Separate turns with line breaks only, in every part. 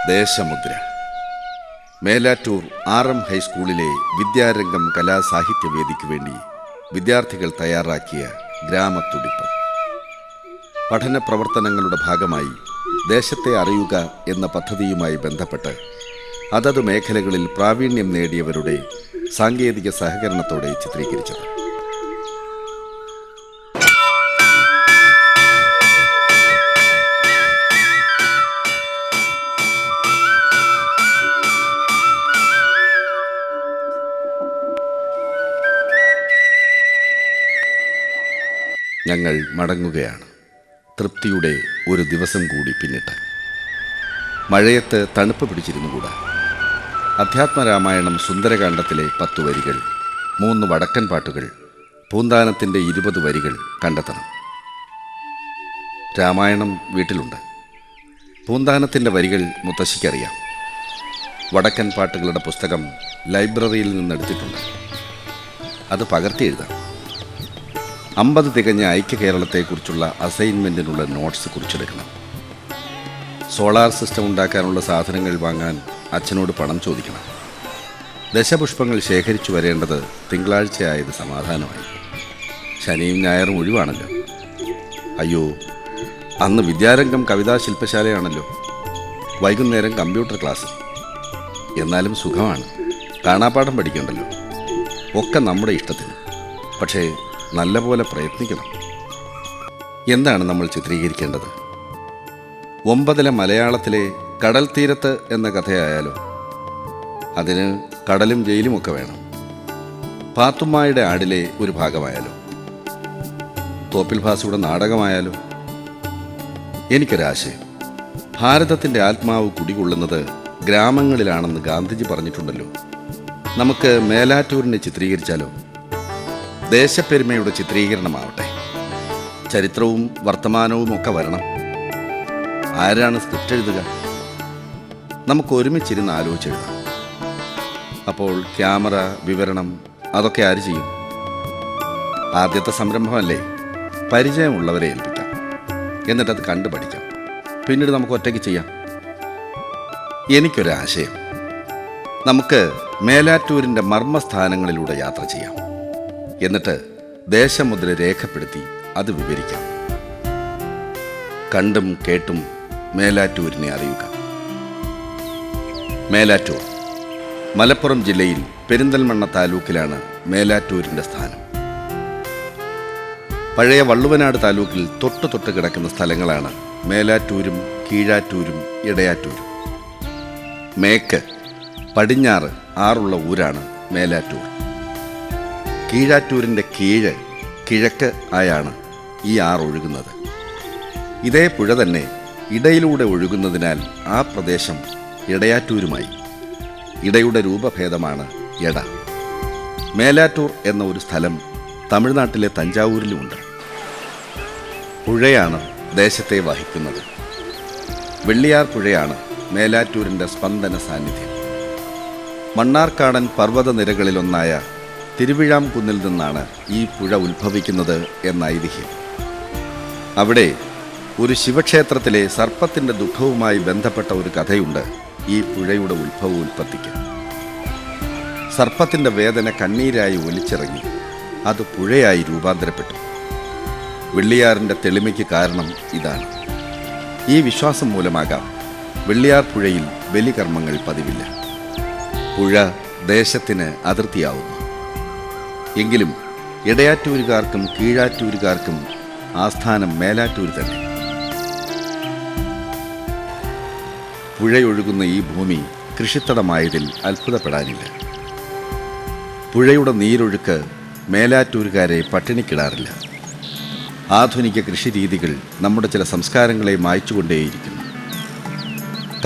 ദേശമുദ്ര. Melattur RM ഹൈസ്കൂളിലെ വിദ്യാരംഗം കലാസാഹിത്യവേദിക്ക് വേണ്ടി വിദ്യാർത്ഥികൾ തയ്യാറാക്കിയ ഗ്രാമത്തുടിപ്പ്. പഠന പ്രവർത്തനങ്ങളുടെ ഭാഗമായി ദേശത്തെ അറിയുക എന്ന പദ്ധതിയുമായി ബന്ധപ്പെട്ട് അതത് മേഖലകളിൽ പ്രാവീണ്യം നേടിയവരുടെ സാങ്കേതിക സഹകരണത്തോടെ ചിത്രീകരിച്ചത്. ഞങ്ങൾ മടങ്ങുകയാണ്. തൃപ്തിയുടെ ഒരു ദിവസം കൂടി പിന്നിട്ട്. മഴയത്ത് തണുപ്പ് പിടിച്ചിരുന്നുകൂടാ. അധ്യാത്മരാമായണം സുന്ദരകാന്ഡത്തിലെ 10 വരികൾ, 3 വടക്കൻ പാട്ടുകൾ, പൂന്താനത്തിൻ്റെ 20 വരികൾ കണ്ടെത്തണം. രാമായണം വീട്ടിലുണ്ട്. പൂന്താനത്തിൻ്റെ വരികൾ മുത്തശ്ശിക്കറിയാം. വടക്കൻ പാട്ടുകളുടെ പുസ്തകം ലൈബ്രറിയിൽ നിന്നെടുത്തിട്ടുണ്ട്. അത് പകർത്തി എഴുതാം. 50 തികഞ്ഞ ഐക്യ കേരളത്തെക്കുറിച്ചുള്ള അസൈൻമെൻറ്റിനുള്ള നോട്ട്സ് കുറിച്ചെടുക്കണം. സോളാർ സിസ്റ്റം ഉണ്ടാക്കാനുള്ള സാധനങ്ങൾ വാങ്ങാൻ അച്ഛനോട് പണം ചോദിക്കണം. ദശപുഷ്പങ്ങൾ ശേഖരിച്ചു വരേണ്ടത് തിങ്കളാഴ്ചയായത് സമാധാനമായി. ശനിയും ഞായറും ഒഴിവാണല്ലോ. അയ്യോ, അന്ന് വിദ്യാരംഗം കവിതാ ശില്പശാലയാണല്ലോ. വൈകുന്നേരം കമ്പ്യൂട്ടർ ക്ലാസ്. എന്നാലും സുഖമാണ്. കാണാപ്പാഠം പഠിക്കണ്ടല്ലോ. ഒക്കെ നമ്മുടെ ഇഷ്ടത്തിന്. പക്ഷേ നല്ലപോലെ പ്രയത്നിക്കണം. എന്താണ് നമ്മൾ ചിത്രീകരിക്കേണ്ടത്? 9 മലയാളത്തിലെ കടൽ തീരത്ത് എന്ന കഥയായാലോ? അതിന് കടലും ജയിലുമൊക്കെ വേണം. പാത്തുമ്മായുടെ ആടിലെ ഒരു ഭാഗമായാലോ? തോപ്പിൽ ഭാസിയുടെ നാടകമായാലോ? എനിക്കൊരാശയം. ഭാരതത്തിൻ്റെ ആത്മാവ് കുടികൊള്ളുന്നത് ഗ്രാമങ്ങളിലാണെന്ന് ഗാന്ധിജി പറഞ്ഞിട്ടുണ്ടല്ലോ. നമുക്ക് മേലാറ്റൂരിനെ ചിത്രീകരിച്ചാലോ? ദേശപ്പെരുമയുടെ ചിത്രീകരണമാവട്ടെ. ചരിത്രവും വർത്തമാനവും ഒക്കെ വരണം. ആരാണ് സ്ക്രിപ്റ്റ് എഴുതുക? നമുക്ക് ഒരുമിച്ചിരുന്ന് ആലോചിച്ചെഴുതാം. അപ്പോൾ ക്യാമറ, വിവരണം അതൊക്കെ ആര് ചെയ്യും? ആദ്യത്തെ സംരംഭമല്ലേ? പരിചയമുള്ളവരെ ഏൽപ്പിക്കാം. എന്നിട്ടത് കണ്ടു പഠിക്കാം. പിന്നീട് നമുക്ക് ഒറ്റയ്ക്ക് ചെയ്യാം. എനിക്കൊരാശയം. നമുക്ക് മേലാറ്റൂരിൻ്റെ മർമ്മസ്ഥാനങ്ങളിലൂടെ യാത്ര ചെയ്യാം. എന്നിട്ട് ദേശമുദ്ര രേഖപ്പെടുത്തി അത് വിവരിക്കാം. കണ്ടും കേട്ടും മേലാറ്റൂരിനെ അറിയുക. മേലാറ്റൂർ മലപ്പുറം ജില്ലയിൽ പെരിന്തൽമണ്ണ താലൂക്കിലാണ് മേലാറ്റൂരിൻ്റെ സ്ഥാനം. പഴയ വള്ളുവനാട് താലൂക്കിൽ തൊട്ട് കിടക്കുന്ന സ്ഥലങ്ങളാണ് മേലാറ്റൂരും കീഴാറ്റൂരും ഇടയാറ്റൂരും. മേക്ക് പടിഞ്ഞാറ് ആറുള്ള ഊരാണ് മേലാറ്റൂർ. കീഴാറ്റൂരിൻ്റെ കിഴക്ക് ആയാണ് ഈ ഒഴുകുന്നത്. ഇതേ പുഴ തന്നെ ഇടയിലൂടെ ഒഴുകുന്നതിനാൽ ആ പ്രദേശം ഇടയാറ്റൂരുമായി. ഇടയുടെ രൂപഭേദമാണ് എട. മേലാറ്റൂർ എന്ന ഒരു സ്ഥലം തമിഴ്നാട്ടിലെ തഞ്ചാവൂരിലുമുണ്ട്. പുഴയാണ് ദേശത്തെ വഹിക്കുന്നത്. വെള്ളിയാർ പുഴയാണ് മേലാറ്റൂരിൻ്റെ സ്പന്ദന സാന്നിധ്യം. മണ്ണാർക്കാടൻ പർവ്വതനിരകളിലൊന്നായ തിരുവിഴാംകുന്നിൽ നിന്നാണ് ഈ പുഴ ഉത്ഭവിക്കുന്നത് എന്ന ഐതിഹ്യം. അവിടെ ഒരു ശിവക്ഷേത്രത്തിലെ സർപ്പത്തിൻ്റെ ദുഃഖവുമായി ബന്ധപ്പെട്ട ഒരു കഥയുണ്ട് ഈ പുഴയുടെ ഉത്പത്തിക്ക്. സർപ്പത്തിൻ്റെ വേദന കണ്ണീരായി ഒലിച്ചിറങ്ങി അത് പുഴയായി രൂപാന്തരപ്പെട്ടു. വെള്ളിയാറിൻ്റെ തെളിമയ്ക്ക് കാരണം ഇതാണ്. ഈ വിശ്വാസം മൂലമാകാം വെള്ളിയാർ പുഴയിൽ ബലികർമ്മങ്ങൾ പതിവില്ല. പുഴ ദേശത്തിന് അതിർത്തിയാവുന്നു. എങ്കിലും ഇടയാറ്റൂരുകാർക്കും കീഴാറ്റൂരുകാർക്കും ആസ്ഥാനം മേലാറ്റൂർ തന്നെ. പുഴയൊഴുകുന്ന ഈ ഭൂമി കൃഷിത്തടമായതിൽ അത്ഭുതപ്പെടാനില്ല. പുഴയുടെ നീരൊഴുക്ക് മേലാറ്റൂരുകാരെ പട്ടിണിക്കിടാറില്ല. ആധുനിക കൃഷിരീതികൾ നമ്മുടെ ചില സംസ്കാരങ്ങളെ മായ്ച്ചുകൊണ്ടേയിരിക്കുന്നു.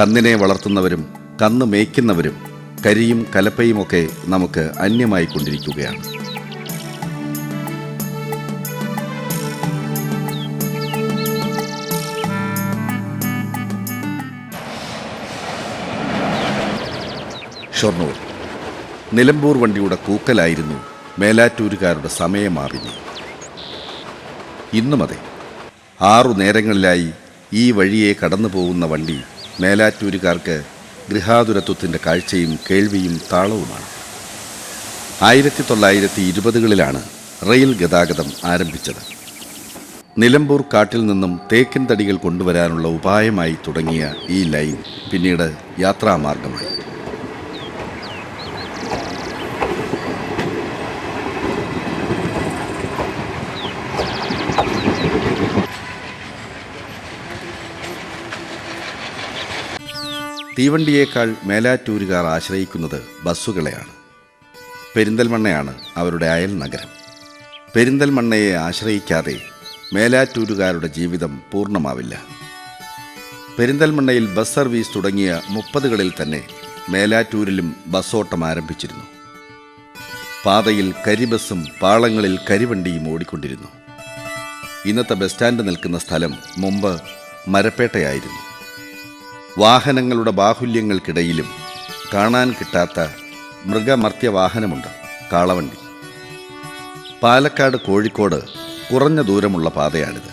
കന്നിനെ വളർത്തുന്നവരും കന്ന് മേയ്ക്കുന്നവരും കരിയും കലപ്പയുമൊക്കെ നമുക്ക് അന്യമായി കൊണ്ടിരിക്കുകയാണ്. ഷൊർണൂർ നിലമ്പൂർ വണ്ടിയുടെ കൂക്കലായിരുന്നു മേലാറ്റൂരുകാരുടെ സമയമാവിനി. ഇന്നും അതെ. 6 നേരങ്ങളിലായി ഈ വഴിയെ കടന്നു പോകുന്ന വണ്ടി മേലാറ്റൂരുകാർക്ക് ഗൃഹാതുരത്വത്തിൻ്റെ കാഴ്ചയും കേൾവിയും താളവുമാണ്. 1920കളിലാണ് റെയിൽ ഗതാഗതം ആരംഭിച്ചത്. നിലമ്പൂർ കാട്ടിൽ നിന്നും തേക്കിൻ തടികൾ കൊണ്ടുവരാനുള്ള ഉപായമായി തുടങ്ങിയ ഈ ലൈൻ പിന്നീട് യാത്രാമാർഗമായി. തീവണ്ടിയേക്കാൾ മേലാറ്റൂരുകാർ ആശ്രയിക്കുന്നത് ബസ്സുകളെയാണ്. പെരിന്തൽമണ്ണയാണ് അവരുടെ അയൽ നഗരം. പെരിന്തൽമണ്ണയെ ആശ്രയിക്കാതെ മേലാറ്റൂരുകാരുടെ ജീവിതം പൂർണ്ണമാവില്ല. പെരിന്തൽമണ്ണയിൽ ബസ് സർവീസ് തുടങ്ങിയ 30കളിൽ തന്നെ മേലാറ്റൂരിലും ബസ്സോട്ടം ആരംഭിച്ചിരുന്നു. പാതയിൽ കരിബസ്സും പാളങ്ങളിൽ കരിവണ്ടിയും ഓടിക്കൊണ്ടിരുന്നു. ഇന്നത്തെ ബസ് സ്റ്റാൻഡ് നിൽക്കുന്ന സ്ഥലം മുമ്പ് മരപ്പേട്ടയായിരുന്നു. വാഹനങ്ങളുടെ ബാഹുല്യങ്ങൾക്കിടയിലും കാണാൻ കിട്ടാത്ത മൃഗമർത്യവാഹനമുണ്ട്, കാളവണ്ടി. പാലക്കാട് കോഴിക്കോട് കുറഞ്ഞ ദൂരമുള്ള പാതയാണിത്.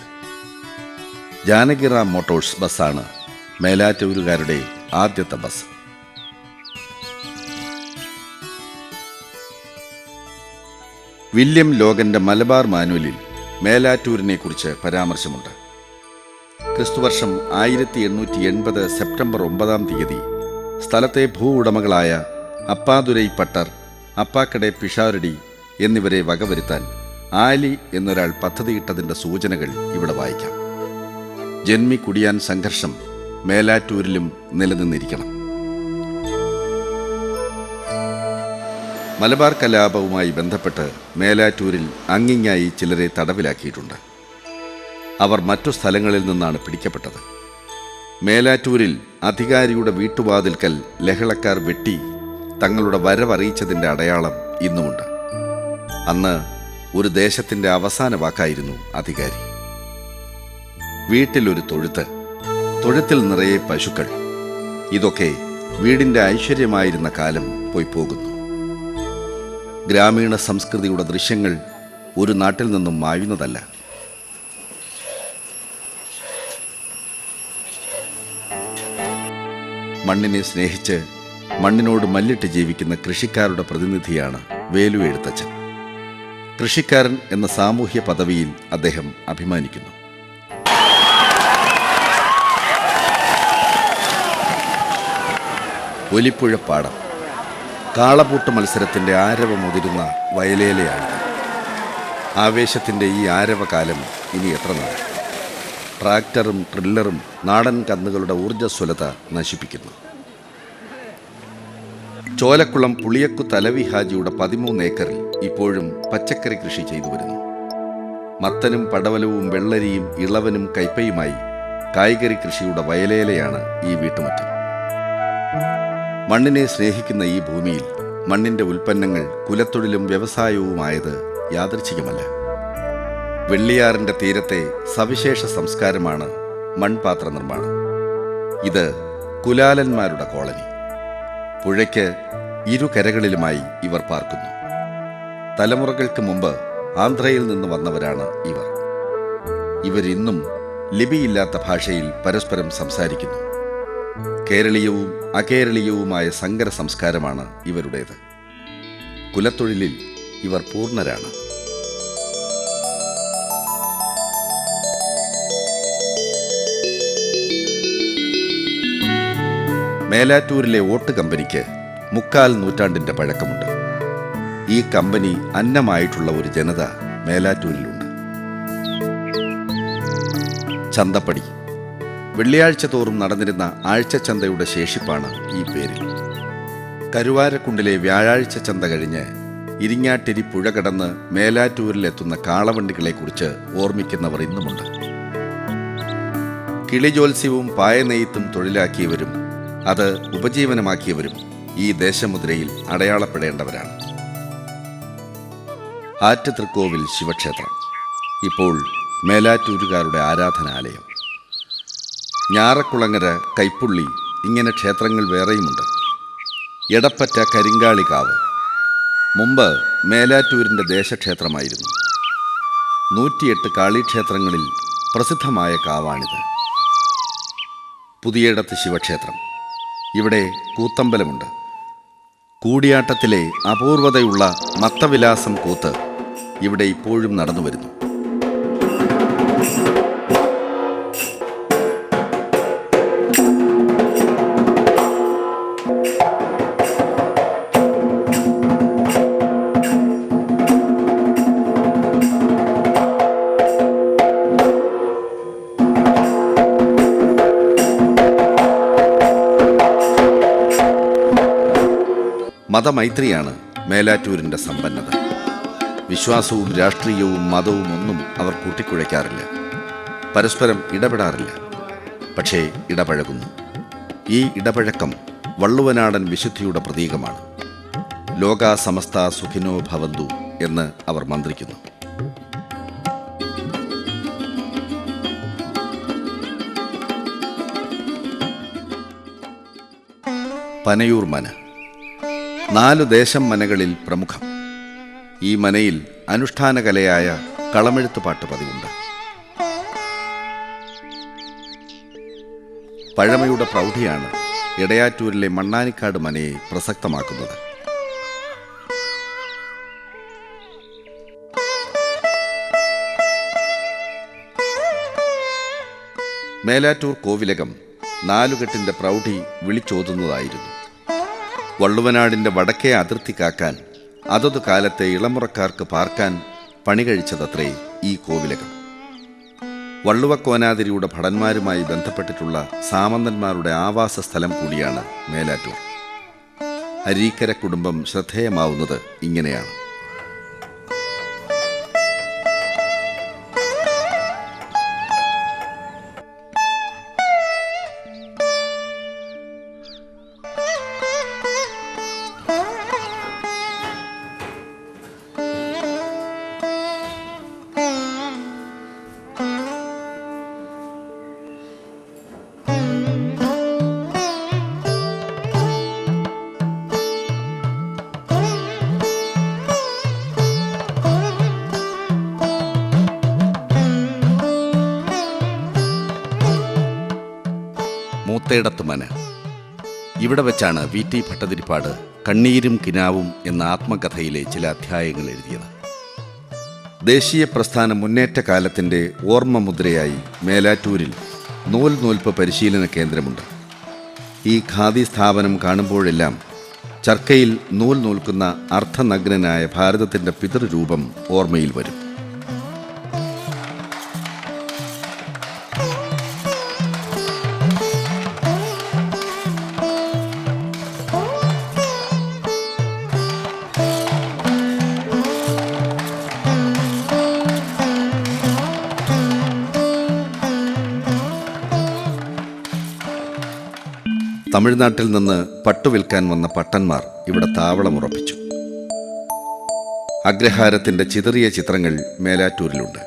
ജാനകിറാം മോട്ടോഴ്സ് ബസ്സാണ് മേലാറ്റൂരുകാരുടെ ആദ്യത്തെ ബസ്. വില്യം ലോഗന്റെ മലബാർ മാനുവലിൽ മേലാറ്റൂരിനെക്കുറിച്ച് പരാമർശമുണ്ട്. ക്രിസ്തുവർഷം 1880 സെപ്റ്റംബർ 9 സ്ഥലത്തെ ഭൂ ഉടമകളായ അപ്പാദുരൈ പട്ടർ, അപ്പാക്കടെ പിഷാരടി എന്നിവരെ വകവരുത്താൻ ആലി എന്നൊരാൾ പദ്ധതിയിട്ടതിൻ്റെ സൂചനകൾ ഇവിടെ വായിക്കാം. ജന്മി കുടിയാൻ സംഘർഷം മേലാറ്റൂരിലും നിലനിന്നിരിക്കണം. മലബാർ കലാപവുമായി ബന്ധപ്പെട്ട് മേലാറ്റൂരിൽ അങ്ങിങ്ങായി ചിലരെ തടവിലാക്കിയിട്ടുണ്ട്. അവർ മറ്റു സ്ഥലങ്ങളിൽ നിന്നാണ് പിടിക്കപ്പെട്ടത്. മേലാറ്റൂരിൽ അധികാരിയുടെ വീട്ടുവാതിൽക്കൽ ലഹളക്കാർ വെട്ടി തങ്ങളുടെ വരവറിയിച്ചതിൻ്റെ അടയാളം ഇന്നുമുണ്ട്. അന്ന് ഒരു ദേശത്തിൻ്റെ അവസാന വാക്കായിരുന്നു അധികാരി. വീട്ടിലൊരു തൊഴുത്ത്, തൊഴുത്തിൽ നിറയെ പശുക്കൾ, ഇതൊക്കെ വീടിൻ്റെ ഐശ്വര്യമായിരുന്ന കാലം പോയി പോകുന്നു. ഗ്രാമീണ സംസ്കൃതിയുടെ ദൃശ്യങ്ങൾ ഒരു നാട്ടിൽ നിന്നും മായുന്നതല്ല. മണ്ണിനെ സ്നേഹിച്ച് മണ്ണിനോട് മല്ലിട്ട് ജീവിക്കുന്ന കൃഷിക്കാരുടെ പ്രതിനിധിയാണ് വേലു എഴുത്തച്ഛൻ. കൃഷിക്കാരൻ എന്ന സാമൂഹ്യ പദവിയിൽ അദ്ദേഹം അഭിമാനിക്കുന്നു. ഒലിപ്പുഴപ്പാടം കാളപൂട്ട് മത്സരത്തിൻ്റെ ആരവമുതിരുന്ന വയലേലയാണിത്. ആവേശത്തിൻ്റെ ഈ ആരവകാലം ഇനി എത്ര നാൾ? ട്രാക്ടറും ട്രില്ലറും നാടൻ കന്നുകളുടെ ഊർജ്ജസ്വലത നശിപ്പിക്കുന്നു. ചോലക്കുളം പുളിയക്കു തലവി ഹാജിയുടെ 13 ഏക്കറിൽ ഇപ്പോഴും പച്ചക്കറി കൃഷി ചെയ്തു വരുന്നു. മത്തനും പടവലവും വെള്ളരിയും ഇളവനും കയ്പയുമായി കായ്കറി കൃഷിയുടെ വയലേലയാണ് ഈ വീട്ടുമുറ്റം. മണ്ണിനെ സ്നേഹിക്കുന്ന ഈ ഭൂമിയിൽ മണ്ണിൻ്റെ ഉൽപ്പന്നങ്ങൾ കുലത്തൊഴിലും വ്യവസായവുമായത് യാദൃച്ഛികമല്ല. വെള്ളിയാറിൻ്റെ തീരത്തെ സവിശേഷ സംസ്കാരമാണ് മൺപാത്ര നിർമ്മാണം. ഇത് കുലാലന്മാരുടെ കോളനി. പുഴയ്ക്ക് ഇരുകരകളിലുമായി ഇവർ പാർക്കുന്നു. തലമുറകൾക്ക് മുമ്പ് ആന്ധ്രയിൽ നിന്ന് വന്നവരാണ് ഇവർ. ഇവരിന്നും ലിപിയില്ലാത്ത ഭാഷയിൽ പരസ്പരം സംസാരിക്കുന്നു. കേരളീയവും അകേരളീയവുമായ സങ്കര സംസ്കാരമാണ് ഇവരുടേത്. കുലത്തൊഴിലിൽ ഇവർ പൂർണ്ണരാണ്. മേലാറ്റൂരിലെ ഓട്ട് കമ്പനിക്ക് 3/4 നൂറ്റാണ്ടിൻ്റെ പഴക്കമുണ്ട്. ഈ കമ്പനി അന്നമായിട്ടുള്ള ഒരു ജനത മേലാറ്റൂരിലുണ്ട്. ചന്തപ്പടി വെള്ളിയാഴ്ച തോറും നടന്നിരുന്ന ആഴ്ചച്ചന്തയുടെ ശേഷിപ്പാണ് ഈ പേരിൽ. കരുവാരക്കുണ്ടിലെ വ്യാഴാഴ്ച ചന്ത കഴിഞ്ഞ് ഇരിങ്ങാട്ടിരി പുഴ കടന്ന് മേലാറ്റൂരിലെത്തുന്ന കാളവണ്ടികളെക്കുറിച്ച് ഓർമ്മിക്കുന്നവർ ഇന്നുമുണ്ട്. കിളിജോത്സ്യവും പായനെയ്ത്തും തൊഴിലാക്കിയവരും അത് ഉപജീവനമാക്കിയവരും ഈ ദേശമുദ്രയിൽ അടയാളപ്പെടേണ്ടവരാണ്. ആറ്റുതൃക്കോവിൽ ശിവക്ഷേത്രം ഇപ്പോൾ മേലാറ്റൂരുകാരുടെ ആരാധനാലയം. ഞാറക്കുളങ്ങര, കൈപ്പുള്ളി ഇങ്ങനെ ക്ഷേത്രങ്ങൾ വേറെയുമുണ്ട്. എടപ്പറ്റ കരിങ്കാളികാവ് മുമ്പ് മേലാറ്റൂരിൻ്റെ ദേശക്ഷേത്രമായിരുന്നു. 108 കാളീക്ഷേത്രങ്ങളിൽ പ്രസിദ്ധമായ കാവാണിത്. പുതിയടത്ത് ശിവക്ഷേത്രം. ഇവിടെ കൂത്തമ്പലമുണ്ട്. കൂടിയാട്ടത്തിലെ അപൂർവതയുള്ള മത്തവിലാസം കൂത്ത് ഇവിടെ ഇപ്പോഴും നടന്നു വരുന്നു. മതമൈത്രിയാണ് മേലാറ്റൂരിൻ്റെ സമ്പന്നത. വിശ്വാസവും രാഷ്ട്രീയവും മതവും ഒന്നും അവർ കൂട്ടിക്കുഴയ്ക്കാറില്ല. പരസ്പരം ഇടപെടാറില്ല. പക്ഷേ ഇടപഴകുന്നു. ഈ ഇടപഴക്കം വള്ളുവനാടൻ വിശുദ്ധിയുടെ പ്രതീകമാണ്. ലോകാ സമസ്ത സുഖിനോ ഭവന്തു എന്ന് അവർ മന്ത്രിക്കുന്നു. പനയൂർ മന 4 ദേശം മനകളിൽ പ്രമുഖം. ഈ മനയിൽ അനുഷ്ഠാന കലയായ കളമെഴുത്തുപാട്ട് പതിവുണ്ട്. പഴമയുടെ പ്രൗഢിയാണ് എടയാറ്റൂരിലെ മണ്ണാനിക്കാട് മനയെ പ്രസക്തമാക്കുന്നത്. മേലാറ്റൂർ കോവിലകം 4 കെട്ടിൻ്റെ പ്രൗഢി വിളിച്ചോതുന്നതായിരുന്നു. വള്ളുവനാടിൻ്റെ വടക്കേ അതിർത്തി കാക്കാൻ അതതു കാലത്തെ ഇളമുറക്കാർക്ക് പാർക്കാൻ പണി കഴിച്ചതത്രേ ഈ കോവിലകം. വള്ളുവക്കോനാതിരിയുടെ ഭടന്മാരുമായി ബന്ധപ്പെട്ടിട്ടുള്ള സാമന്തന്മാരുടെ ആവാസ സ്ഥലം കൂടിയാണ് മേലാറ്റൂർ. അരീക്കര കുടുംബം ശ്രദ്ധേയമാവുന്നത് ഇങ്ങനെയാണ്. മൂത്തേടത്ത് മന. ഇവിടെ വെച്ചാണ് വി.ടി. ഭട്ടതിരിപ്പാട് കണ്ണീരും കിനാവും എന്ന ആത്മകഥയിലെ ചില അധ്യായങ്ങൾ എഴുതിയത്. ദേശീയ പ്രസ്ഥാന മുന്നേറ്റ കാലത്തിൻ്റെ ഓർമ്മ മുദ്രയായി മേലാറ്റൂരിൽ നൂൽപ്പ് പരിശീലന കേന്ദ്രമുണ്ട്. ഈ ഖാദി സ്ഥാപനം കാണുമ്പോഴെല്ലാം ചർക്കയിൽ നൂൽക്കുന്ന അർദ്ധനഗ്നനായ ഭാരതത്തിൻ്റെ പിതൃരൂപം ഓർമ്മയിൽ വരും. തമിഴ്നാട്ടിൽ നിന്ന് പട്ടുവിൽക്കാൻ വന്ന പട്ടന്മാർ ഇവിടെ താവളമുറപ്പിച്ചു. അഗ്രഹാരത്തിൻ്റെ ചിതറിയ ചിത്രങ്ങൾ മേലാറ്റൂരിലുണ്ട്.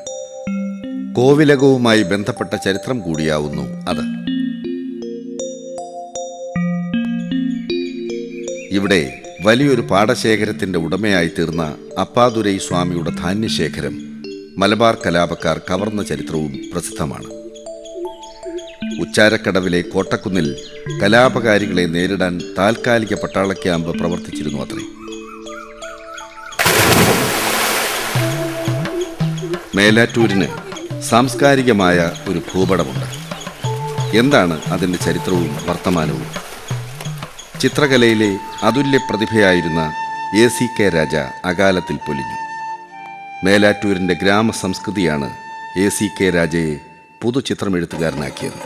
കോവിലകവുമായി ബന്ധപ്പെട്ട ചരിത്രം കൂടിയാവുന്നു അത്. ഇവിടെ വലിയൊരു പാടശേഖരത്തിൻ്റെ ഉടമയായി തീർന്ന അപ്പാദുരൈ സ്വാമിയുടെ ധാന്യശേഖരം മലബാർ കലാപക്കാർ കവർന്ന ചരിത്രവും പ്രസിദ്ധമാണ്. ഉച്ചാരക്കടവിലെ കോട്ടക്കുന്നിൽ കലാപകാരികളെ നേരിടാൻ താൽക്കാലിക പട്ടാള ക്യാമ്പ് പ്രവർത്തിച്ചിരുന്നു അത്രേ. മേലാറ്റൂരിന് സാംസ്കാരികമായ ഒരു ഭൂപടമുണ്ട്. എന്താണ് അതിൻ്റെ ചരിത്രവും വർത്തമാനവും? ചിത്രകലയിലെ അതുല്യ പ്രതിഭയായിരുന്ന A.C.K. രാജ അകാലത്തിൽ പൊലിഞ്ഞു. മേലാറ്റൂരിൻ്റെ ഗ്രാമസംസ്കൃതിയാണ് A.C.K. രാജയെ പുതുചിത്രമെഴുത്തുകാരനാക്കിയത്.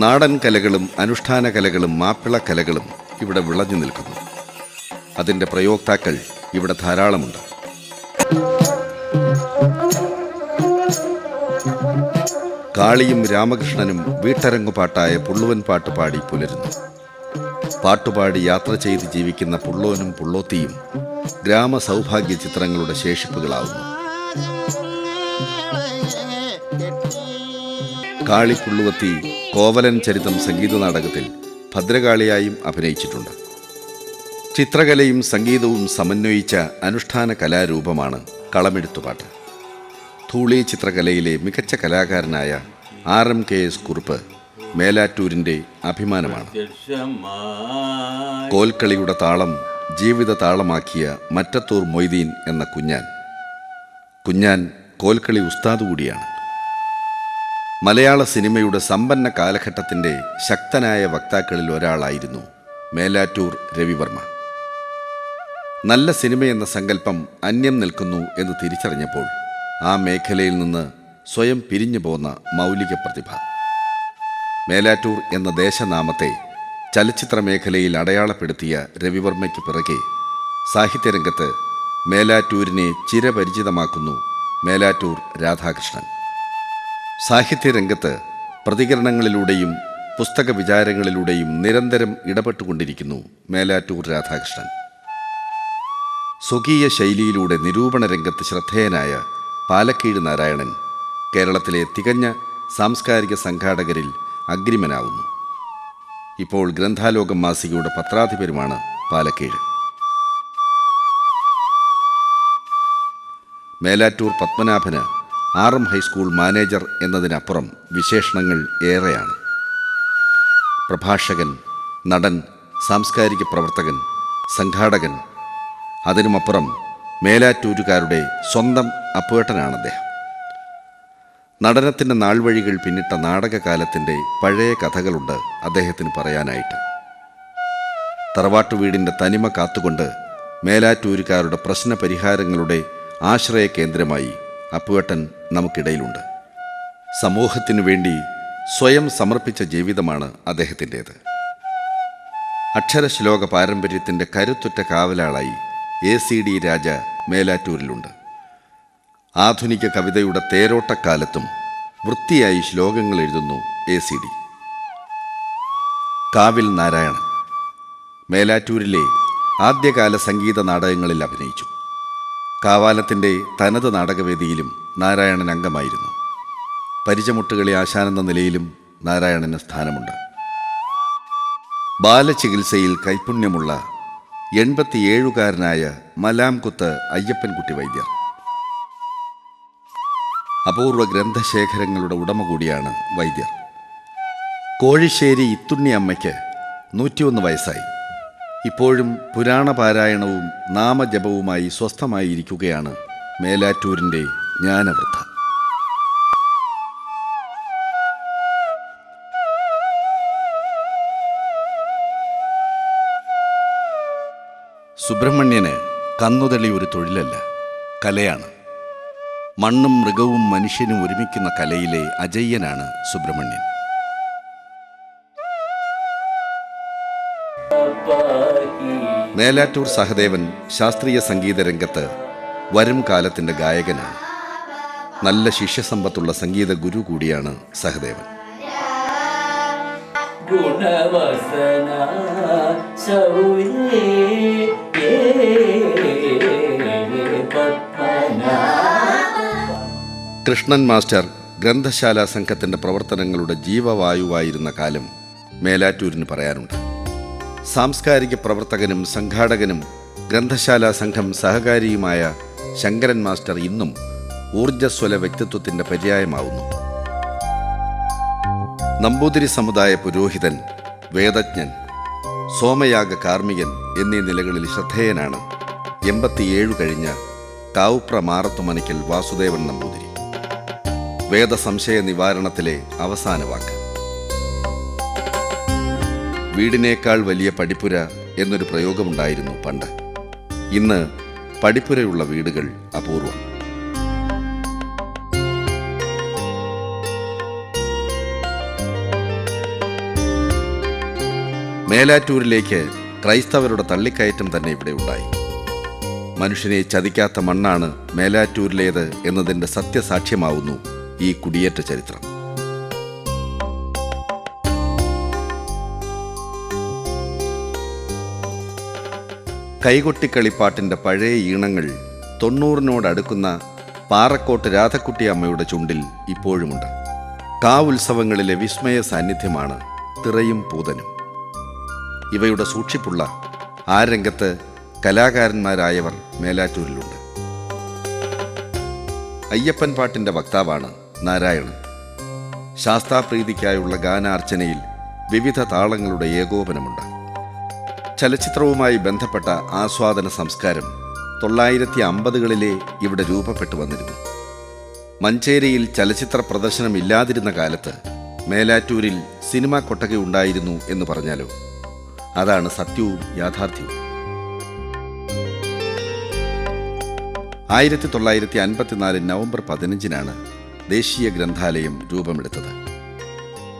നാടൻ കലകളും അനുഷ്ഠാന കലകളും മാപ്പിള കലകളും ഇവിടെ വിളഞ്ഞു നിൽക്കുന്നു. അതിൻ്റെ പ്രയോക്താക്കൾ ഇവിടെ ധാരാളമുണ്ട്. കാളിയും രാമകൃഷ്ണനും വീട്ടരങ്ങുപാട്ടായ പുള്ളുവൻ പാട്ട് പാടി പുലരുന്നു. പാട്ടുപാടി യാത്ര ചെയ്ത് ജീവിക്കുന്ന പുള്ളോനും പുള്ളോത്തിയും ഗ്രാമസൗഭാഗ്യ ചിത്രങ്ങളുടെ ശേഷിപ്പുകളാവുന്നു. കാളി പുള്ളുവത്തി കോവലൻ ചരിതം സംഗീത നാടകത്തിൽ ഭദ്രകാളിയായും അഭിനയിച്ചിട്ടുണ്ട്. ചിത്രകലയും സംഗീതവും സമന്വയിച്ച അനുഷ്ഠാന കലാരൂപമാണ് കളമെഴുത്തുപാട്ട്. ധൂളി ചിത്രകലയിലെ മികച്ച കലാകാരനായ R.M.K.S. കുറുപ്പ് മേലാറ്റൂരിൻ്റെ അഭിമാനമാണ്. കോൽക്കളിയുടെ താളം ജീവിത താളമാക്കിയ മറ്റത്തൂർ മൊയ്തീൻ എന്ന കുഞ്ഞാൻ കോൽക്കളി ഉസ്താദ് കൂടിയാണ്. മലയാള സിനിമയുടെ സമ്പന്ന കാലഘട്ടത്തിൻ്റെ ശക്തനായ വക്താക്കളിൽ ഒരാളായിരുന്നു മേലാറ്റൂർ രവിവർമ്മ. നല്ല സിനിമയെന്ന സങ്കല്പം അന്യം നിൽക്കുന്നു എന്ന് തിരിച്ചറിഞ്ഞപ്പോൾ ആ മേഖലയിൽ നിന്ന് സ്വയം പിരിഞ്ഞു പോന്ന മൗലിക പ്രതിഭ. മേലാറ്റൂർ എന്ന ദേശനാമത്തെ ചലച്ചിത്ര മേഖലയിൽ അടയാളപ്പെടുത്തിയ രവിവർമ്മയ്ക്ക് പിറകെ സാഹിത്യരംഗത്ത് മേലാറ്റൂരിനെ ചിരപരിചിതമാക്കുന്നു മേലാറ്റൂർ രാധാകൃഷ്ണൻ. സാഹിത്യരംഗത്ത് പ്രതികരണങ്ങളിലൂടെയും പുസ്തക വിചാരങ്ങളിലൂടെയും നിരന്തരം ഇടപെട്ടുകൊണ്ടിരിക്കുന്നു മേലാറ്റൂർ രാധാകൃഷ്ണൻ. സ്വകീയ ശൈലിയിലൂടെ നിരൂപണ രംഗത്ത് ശ്രദ്ധേയനായ പാലക്കീഴ് നാരായണൻ കേരളത്തിലെ തികഞ്ഞ സാംസ്കാരിക സംഘാടകരിൽ അഗ്രിമനാവുന്നു. ഇപ്പോൾ ഗ്രന്ഥാലോകം മാസികയുടെ പത്രാധിപരുമാണ് പാലക്കീഴ്. മേലാറ്റൂർ പത്മനാഭന് RM ഹൈസ്കൂൾ മാനേജർ എന്നതിനപ്പുറം വിശേഷണങ്ങൾ ഏറെയാണ്. പ്രഭാഷകൻ, നടൻ, സാംസ്കാരിക പ്രവർത്തകൻ, സംഘാടകൻ, അതിനുമപ്പുറം മേലാറ്റൂരുകാരുടെ സ്വന്തം അപ്പുവേട്ടനാണ് അദ്ദേഹം. നടനത്തിൻ്റെ നാൾവഴികൾ പിന്നിട്ട നാടകകാലത്തിൻ്റെ പഴയ കഥകളുണ്ട് അദ്ദേഹത്തിന് പറയാനായിട്ട്. തറവാട്ടു വീടിൻ്റെ തനിമ കാത്തുകൊണ്ട് മേലാറ്റൂരുകാരുടെ പ്രശ്ന പരിഹാരങ്ങളുടെ ആശ്രയ കേന്ദ്രമായി അപ്പുവേട്ടൻ നമുക്കിടയിലുണ്ട്. സമൂഹത്തിനു വേണ്ടി സ്വയം സമർപ്പിച്ച ജീവിതമാണ് അദ്ദേഹത്തിൻ്റേത്. അക്ഷരശ്ലോക പാരമ്പര്യത്തിൻ്റെ കരുത്തുറ്റ കാവലാളായി ACD രാജ മേലാറ്റൂരിലുണ്ട്. ആധുനിക കവിതയുടെ തേരോട്ടക്കാലത്തും വൃത്തിയായി ശ്ലോകങ്ങൾ എഴുതുന്നു ACD. കാവിൽ നാരായണൻ മേലാറ്റൂരിലെ ആദ്യകാല സംഗീത നാടകങ്ങളിൽ അഭിനയിച്ചു. കാവാലത്തിൻ്റെ തനത് നാടകവേദിയിലും നാരായണൻ അംഗമായിരുന്നു. പരിചമുട്ടുകളി ആശാനെന്ന നിലയിലും നാരായണന് സ്ഥാനമുണ്ട്. ബാലചികിത്സയിൽ കൈപുണ്യമുള്ള 87കാരനായ മലാംകുത്ത് അയ്യപ്പൻകുട്ടി വൈദ്യർ. അപൂർവ ഗ്രന്ഥശേഖരങ്ങളുടെ ഉടമ കൂടിയാണ് വൈദ്യർ. കോഴിശ്ശേരി ഇത്തുണ്ണി അമ്മയ്ക്ക് 101 വയസ്സായി. ഇപ്പോഴും പുരാണപാരായണവും നാമജപവുമായി സ്വസ്ഥമായിരിക്കുകയാണ് മേലാറ്റൂരിൻ്റെ ജ്ഞാനവൃദ്ധ. സുബ്രഹ്മണ്യന് കന്നുതളി ഒരു തൊഴിലല്ല, കലയാണ്. മണ്ണും മൃഗവും മനുഷ്യനും ഒരുമിക്കുന്ന കലയിലെ അജയ്യനാണ് സുബ്രഹ്മണ്യൻ. മേലാറ്റൂർ സഹദേവൻ ശാസ്ത്രീയ സംഗീത രംഗത്ത് വരും കാലത്തിൻ്റെ ഗായകനാണ്. നല്ല ശിഷ്യസമ്പത്തുള്ള സംഗീത ഗുരു കൂടിയാണ് സഹദേവൻ. കൃഷ്ണൻ മാസ്റ്റർ ഗ്രന്ഥശാല സംഘത്തിൻ്റെ പ്രവർത്തനങ്ങളുടെ ജീവവായുവായിരുന്ന കാലം മേലാറ്റൂരിന് പറയാനുണ്ട്. സാംസ്കാരിക പ്രവർത്തകനും സംഘാടകനും ഗ്രന്ഥശാല സംഘം സഹകാരിയുമായ ശങ്കരൻ മാസ്റ്റർ ഇന്നും ഊർജ്ജസ്വല വ്യക്തിത്വത്തിൻ്റെ പര്യായമാവുന്നു. നമ്പൂതിരി സമുദായ പുരോഹിതൻ, വേദജ്ഞൻ, സോമയാഗ കാർമ്മികൻ എന്നീ നിലകളിൽ ശ്രദ്ധേയനാണ് 87 കഴിഞ്ഞ കാവുപ്ര മാറത്തുമനയ്ക്കൽ വാസുദേവൻ നമ്പൂതിരി. വേദസംശയ നിവാരണത്തിലെ അവസാന വാക്ക്. വീടിനേക്കാൾ വലിയ പടിപ്പുര എന്നൊരു പ്രയോഗമുണ്ടായിരുന്നു പണ്ട്. ഇന്ന് പടിപ്പുരയുള്ള വീടുകൾ അപൂർവം. മേലാറ്റൂരിലേക്ക് ക്രൈസ്തവരുടെ തള്ളിക്കയറ്റം തന്നെ ഇവിടെ ഉണ്ടായി. മനുഷ്യനെ ചതിക്കാത്ത മണ്ണാണ് മേലാറ്റൂരിലേത് എന്നതിൻ്റെ സത്യസാക്ഷ്യമാവുന്നു ഈ കുടിയേറ്റ ചരിത്രം. കൈകൊട്ടിക്കളിപ്പാട്ടിൻ്റെ പഴയ ഈണങ്ങൾ 90നോടടുക്കുന്ന പാറക്കോട്ട് രാധക്കുട്ടി അമ്മയുടെ ചുണ്ടിൽ ഇപ്പോഴുമുണ്ട്. കാവുത്സവങ്ങളിലെ വിസ്മയ സാന്നിധ്യമാണ് തിറയും പൂതനും. ഇവയുടെ സൂക്ഷിപ്പുള്ള ആ രംഗത്ത് കലാകാരന്മാരായവർ മേലാറ്റൂരിലുണ്ട്. അയ്യപ്പൻ പാട്ടിൻ്റെ വക്താവാണ് നാരായണൻ. ശാസ്താപ്രീതിക്കായുള്ള ഗാനാർച്ചനയിൽ വിവിധ താളങ്ങളുടെ ഏകോപനമുണ്ട്. ചലച്ചിത്രവുമായി ബന്ധപ്പെട്ട ആസ്വാദന സംസ്കാരം 1950കളിലെ ഇവിടെ രൂപപ്പെട്ടു വന്നിരുന്നു. മഞ്ചേരിയിൽ ചലച്ചിത്ര പ്രദർശനമില്ലാതിരുന്ന കാലത്ത് മേലാറ്റൂരിൽ സിനിമാ കൊട്ടകയുണ്ടായിരുന്നു എന്ന് പറഞ്ഞാലോ? അതാണ് സത്യവും യാഥാർത്ഥ്യവും. 1954 നവംബർ 15-നാണ് ദേശീയ ഗ്രന്ഥാലയം രൂപമെടുത്തത്.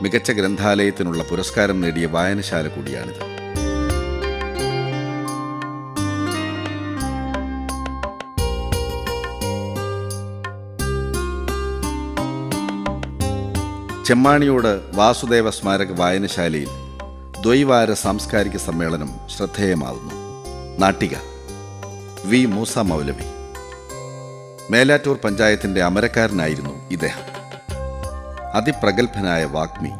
മികച്ച ഗ്രന്ഥാലയത്തിനുള്ള പുരസ്കാരം നേടിയ വായനശാല കൂടിയാണിത്. ചെമ്മാണിയോട് വാസുദേവ സ്മാരക വായനശാലയിൽ ദ്വൈവാര സാംസ്കാരിക സമ്മേളനം ശ്രദ്ധേയമാവുന്നു. നാട്ടിക വി മൂസ മൗലവി. മേലാറ്റൂർ പഞ്ചായത്തിൻ്റെ അമരക്കാരനായിരുന്നു ഇദ്ദേഹം. അതിപ്രഗത്ഭനായ വാഗ്മി,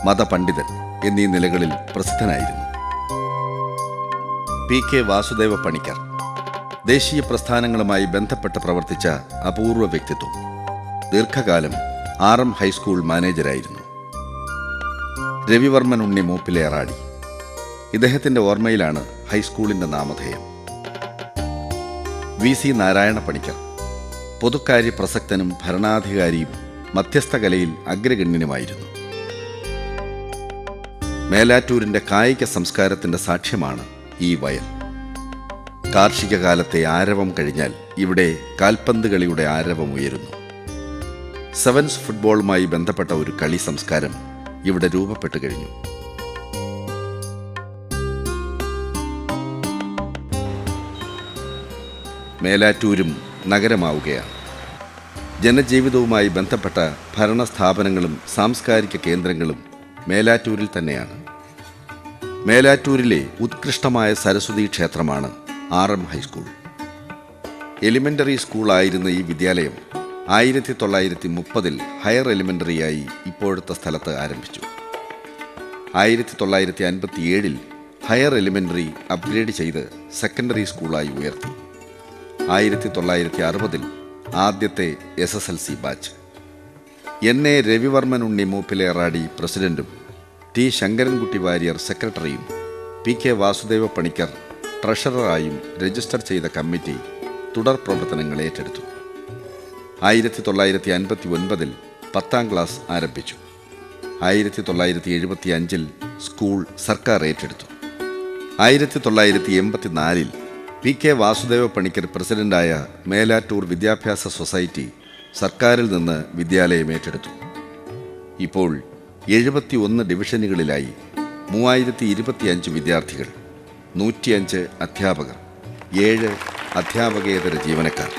മതപണ്ഡിതൻ എന്നീ നിലകളിൽ പ്രസിദ്ധനായിരുന്നു. PK വാസുദേവ പണിക്കർ ദേശീയ പ്രസ്ഥാനങ്ങളുമായി ബന്ധപ്പെട്ട് പ്രവർത്തിച്ച അപൂർവ വ്യക്തിത്വം. ദീർഘകാലം RM ഹൈസ്കൂൾ മാനേജരായിരുന്നു. രവിവർമ്മൻ ഉണ്ണി മൂപ്പിലേറാടി. ഇദ്ദേഹത്തിൻ്റെ ഓർമ്മയിലാണ് ഹൈസ്കൂളിൻ്റെ നാമധേയം. VC നാരായണ പണിക്കർ പൊതുക്കാര്യ പ്രസക്തനും ഭരണാധികാരിയും മധ്യസ്ഥകലയിൽ അഗ്രഗണ്യനുമായിരുന്നു. മേലാറ്റൂരിൻ്റെ കായിക സംസ്കാരത്തിൻ്റെ സാക്ഷ്യമാണ് ഈ വയൽ. കാർഷിക കാലത്തെ ആരവം കഴിഞ്ഞാൽ ഇവിടെ കാൽപന്ത് കളിയുടെ ആരവം ഉയരുന്നു. സെവൻസ് ഫുട്ബോളുമായി ബന്ധപ്പെട്ട ഒരു കളി സംസ്കാരം ഇവിടെ രൂപപ്പെട്ടു കഴിഞ്ഞു. മേലാറ്റൂരും നഗരമാവുകയാണ്. ജനജീവിതവുമായി ബന്ധപ്പെട്ട ഭരണസ്ഥാപനങ്ങളും സാംസ്കാരിക കേന്ദ്രങ്ങളും മേലാറ്റൂരിൽ തന്നെയാണ്. മേലാറ്റൂരിലെ ഉത്കൃഷ്ടമായ സരസ്വതി ക്ഷേത്രമാണ് RM ഹൈസ്കൂൾ. എലിമെൻ്ററി സ്കൂളായിരുന്ന ഈ വിദ്യാലയം 1930-ൽ ഹയർ എലിമെൻ്ററിയായി ഇപ്പോഴത്തെ സ്ഥലത്ത് ആരംഭിച്ചു. 1957-ൽ ഹയർ എലിമെൻ്ററി അപ്ഗ്രേഡ് ചെയ്ത് സെക്കൻഡറി സ്കൂളായി ഉയർത്തി. 1960-ൽ ആദ്യത്തെ SSLC ബാച്ച്. NA രവിവർമ്മൻ ഉണ്ണി മൂപ്പിലേറാടി പ്രസിഡന്റും T ശങ്കരൻകുട്ടി വാര്യർ സെക്രട്ടറിയും PK വാസുദേവ പണിക്കർ ട്രഷററായും രജിസ്റ്റർ ചെയ്ത കമ്മിറ്റി തുടർ പ്രവർത്തനങ്ങൾ ഏറ്റെടുത്തു. 1959-ൽ 10ാം ക്ലാസ് ആരംഭിച്ചു. 1975-ൽ സ്കൂൾ സർക്കാർ ഏറ്റെടുത്തു. 1984-ൽ PK വാസുദേവ പണിക്കർ പ്രസിഡന്റായ മേലാറ്റൂർ വിദ്യാഭ്യാസ സൊസൈറ്റി സർക്കാരിൽ നിന്ന് വിദ്യാലയം ഏറ്റെടുത്തു. ഇപ്പോൾ 71 ഡിവിഷനുകളിലായി 3025 വിദ്യാർത്ഥികൾ, 105 അധ്യാപകർ, 7 അധ്യാപകേതര ജീവനക്കാർ.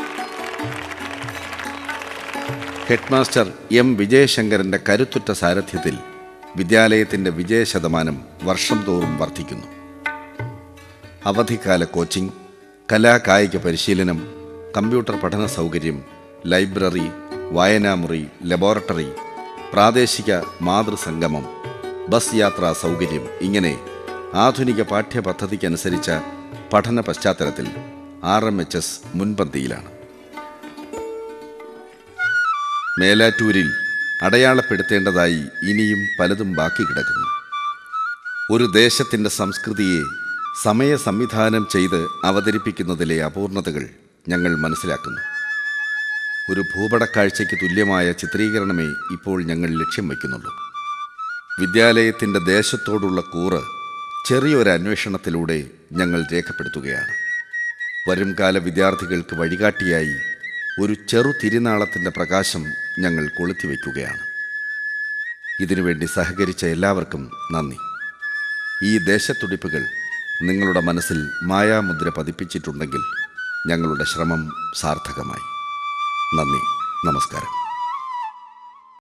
ഹെഡ്മാസ്റ്റർ M വിജയശങ്കരൻ്റെ കരുത്തുറ്റ സാരഥ്യത്തിൽ വിദ്യാലയത്തിൻ്റെ വിജയശതമാനം വർഷം തോറും വർദ്ധിക്കുന്നു. അവധിക്കാല കോച്ചിംഗ്, കലാകായിക പരിശീലനം, കമ്പ്യൂട്ടർ പഠന സൗകര്യം, ലൈബ്രറി, വായനാമുറി, ലബോറട്ടറി, പ്രാദേശിക മാതൃസംഗമം, ബസ് യാത്രാ സൗകര്യം, ഇങ്ങനെ ആധുനിക പാഠ്യപദ്ധതിക്കനുസരിച്ച പഠന പശ്ചാത്തലത്തിൽ RMHS മുൻപന്തിയിലാണ്. മേലാറ്റൂരിൽ അടയാളപ്പെടുത്തേണ്ടതായി ഇനിയും പലതും ബാക്കി കിടക്കുന്നു. ഒരു ദേശത്തിൻ്റെ സംസ്കൃതിയെ സമയസംവിധാനം ചെയ്ത് അവതരിപ്പിക്കുന്നതിലെ അപൂർണതകൾ ഞങ്ങൾ മനസ്സിലാക്കുന്നു. ഒരു ഭൂപടക്കാഴ്ചയ്ക്ക് തുല്യമായ ചിത്രീകരണമേ ഇപ്പോൾ ഞങ്ങൾ ലക്ഷ്യം വയ്ക്കുന്നുള്ളൂ. വിദ്യാലയത്തിൻ്റെ ദേശത്തോടുള്ള കൂറ് ചെറിയൊരു അന്വേഷണത്തിലൂടെ ഞങ്ങൾ രേഖപ്പെടുത്തുകയാണ്. വരുംകാല വിദ്യാർത്ഥികൾക്ക് വഴികാട്ടിയായി ഒരു ചെറു തിരുനാളത്തിൻ്റെ പ്രകാശം ഞങ്ങൾ കൊളുത്തിവെക്കുകയാണ്. ഇതിനുവേണ്ടി സഹകരിച്ച എല്ലാവർക്കും നന്ദി. ഈ ദേശത്തുടിപ്പുകൾ നിങ്ങളുടെ മനസ്സിൽ മായാമുദ്ര പതിപ്പിച്ചിട്ടുണ്ടെങ്കിൽ ഞങ്ങളുടെ ശ്രമം സാർത്ഥകമായി. നന്ദി, നമസ്കാരം.